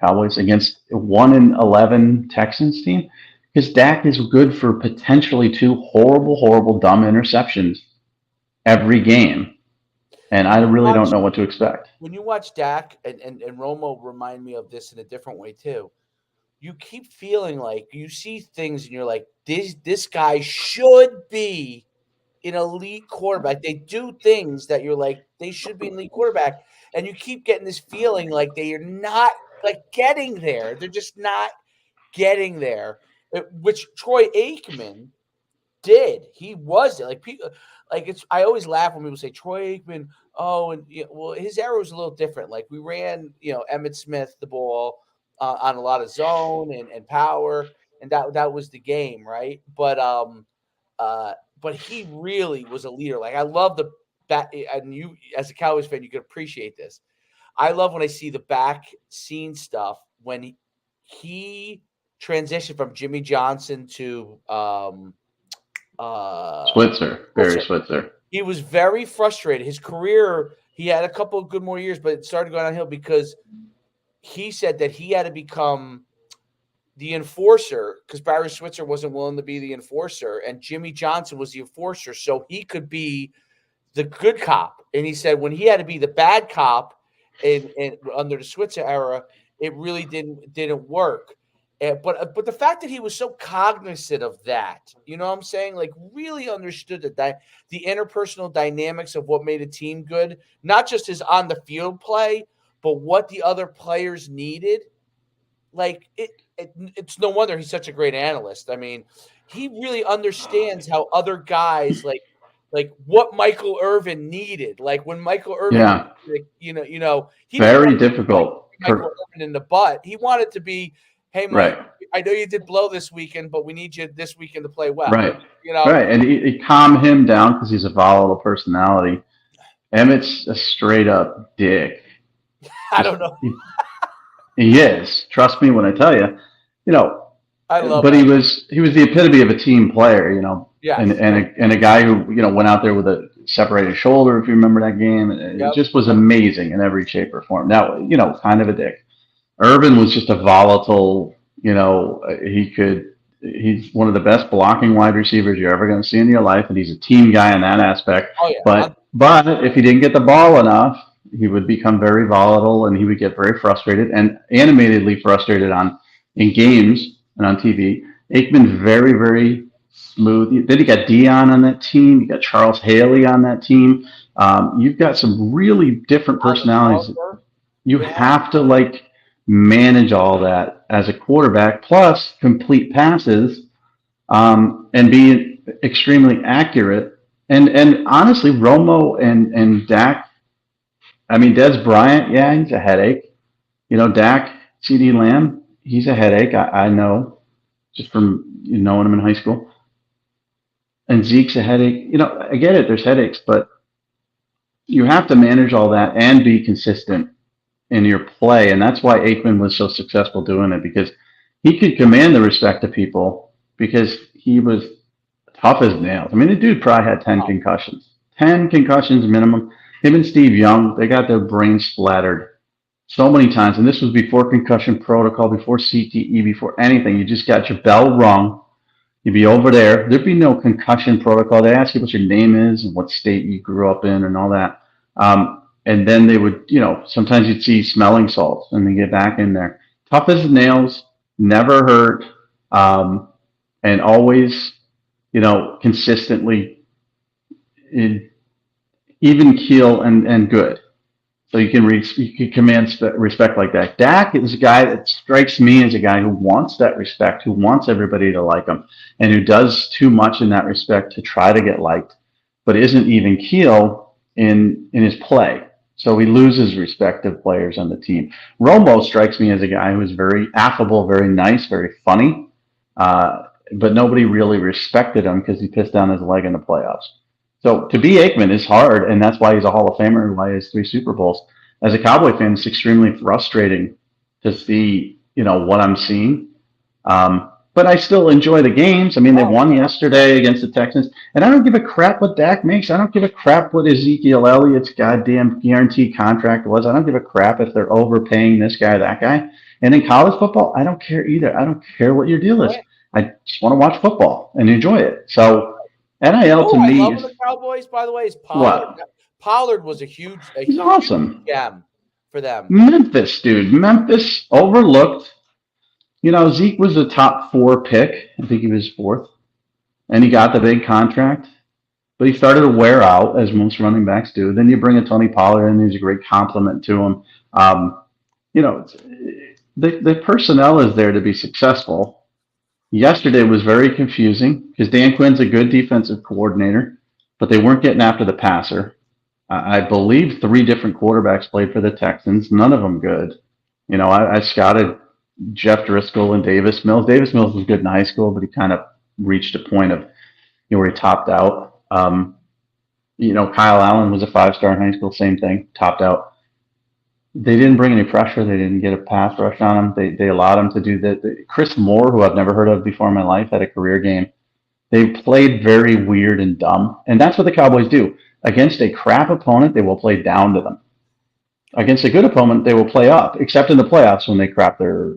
Cowboys against a 1-11 Texans team, because Dak is good for potentially two horrible, horrible, dumb interceptions every game, and I When you really don't watch know what to expect. when you watch Dak and Romo remind me of this in a different way too. You keep feeling like you see things and you're like, this guy should be an elite quarterback. They do things that you're like, they should be an elite quarterback. And you keep getting this feeling like they are not like getting there. They're just not getting there. Which Troy Aikman did. He was like people like it's I always laugh when people say Troy Aikman, oh, and well, his era was a little different. Like we ran, Emmett Smith the ball on a lot of zone and power, and that was the game, right? Uh but he really was a leader. Like I love the back, and you as a Cowboys fan, you can appreciate this. I love when I see the back scene stuff when he transitioned from Jimmy Johnson to Switzer, Barry Switzer. Switzer. He was very frustrated. His career, he had a couple of good more years, but it started going downhill because he said that he had to become the enforcer because Barry Switzer wasn't willing to be the enforcer, and Jimmy Johnson was the enforcer, so he could be the good cop. And he said when he had to be the bad cop in under the Switzer era, it really didn't work. But the fact that he was so cognizant of that, you know what I'm saying? Like really understood that the interpersonal dynamics of what made a team good, not just his on the field play, but what the other players needed. Like it's no wonder he's such a great analyst. I mean, he really understands how other guys like what Michael Irvin needed. Like when Michael Irvin, Yeah, he didn't want very difficult. Michael Irvin in the butt. He wanted to be, hey, Mike, Right, I know you did blow this weekend, but we need you this weekend to play well. right, You know, right. And it calmed him down because he's a volatile personality. Emmett's a straight up dick. I Just don't know. he is. Trust me when I tell you. You know, I love but him. he was the epitome of a team player. Yes. And a guy who went out there with a separated shoulder. If you remember that game, it Yep. just was amazing in every shape or form. Now kind of a dick. Irvin was just a volatile. He's one of the best blocking wide receivers you're ever going to see in your life, and he's a team guy in that aspect. Oh yeah. But if he didn't get the ball enough, he would become very volatile, and he would get very frustrated and animatedly frustrated in games and on TV. Aikman very very smooth. Then you got Dion on that team. You got Charles Haley on that team. You've got some really different personalities. Oliver. You Yeah. have to manage all that as a quarterback, plus complete passes, and be extremely accurate. And honestly, Romo and Dak. I mean, Des Bryant, yeah, he's a headache. Dak, C.D. Lamb, he's a headache. I know just from knowing him in high school. And Zeke's a headache. I get it. There's headaches, but you have to manage all that and be consistent in your play. And that's why Aikman was so successful doing it, because he could command the respect of people because he was tough as nails. I mean, the dude probably had 10 concussions. 10 concussions minimum. Him and Steve Young, they got their brains splattered so many times. And this was before concussion protocol, before CTE, before anything. You just got your bell rung. You'd be over there. There'd be no concussion protocol. They ask you what your name is and what state you grew up in and all that. And then they would, sometimes you'd see smelling salts and they get back in there. Tough as nails, never hurt, and always, consistently even keel and good. So you can command respect like that. Dak is a guy that strikes me as a guy who wants that respect, who wants everybody to like him, and who does too much in that respect to try to get liked, but isn't even keel in his play. So he loses respect of players on the team. Romo strikes me as a guy who is very affable, very nice, very funny, but nobody really respected him because he pissed down his leg in the playoffs. So to be Aikman is hard, and that's why he's a Hall of Famer and why he has 3 Super Bowls. As a Cowboy fan, it's extremely frustrating to see, what I'm seeing. But I still enjoy the games. I mean, they won yesterday against the Texans, and I don't give a crap what Dak makes. I don't give a crap what Ezekiel Elliott's goddamn guaranteed contract was. I don't give a crap if they're overpaying this guy or that guy. And in college football, I don't care either. I don't care what your deal is. Right. I just want to watch football and enjoy it. So NIL to Oh, I me love with is the Cowboys, by the way, is Pollard. what? Pollard was a He's huge awesome. gem for them. Memphis, dude. Memphis overlooked. Zeke was a top 4 pick. I think he was fourth. And he got the big contract. But he started to wear out, as most running backs do. Then you bring a Tony Pollard in, who's a great compliment to him. Um, the personnel is there to be successful. Yesterday was very confusing because Dan Quinn's a good defensive coordinator, but they weren't getting after the passer. I believe 3 different quarterbacks played for the Texans, none of them good. I scouted Jeff Driscoll and Davis Mills. Davis Mills was good in high school, but he kind of reached a point of where he topped out. Kyle Allen was a 5-star in high school, same thing, topped out. They didn't bring any pressure. They didn't get a pass rush on him. They allowed him to do Chris Moore, who I've never heard of before in my life, had a career game. They played very weird and dumb, and that's what the Cowboys do. Against a crap opponent, they will play down to them. Against a good opponent, they will play up, except in the playoffs when they crap their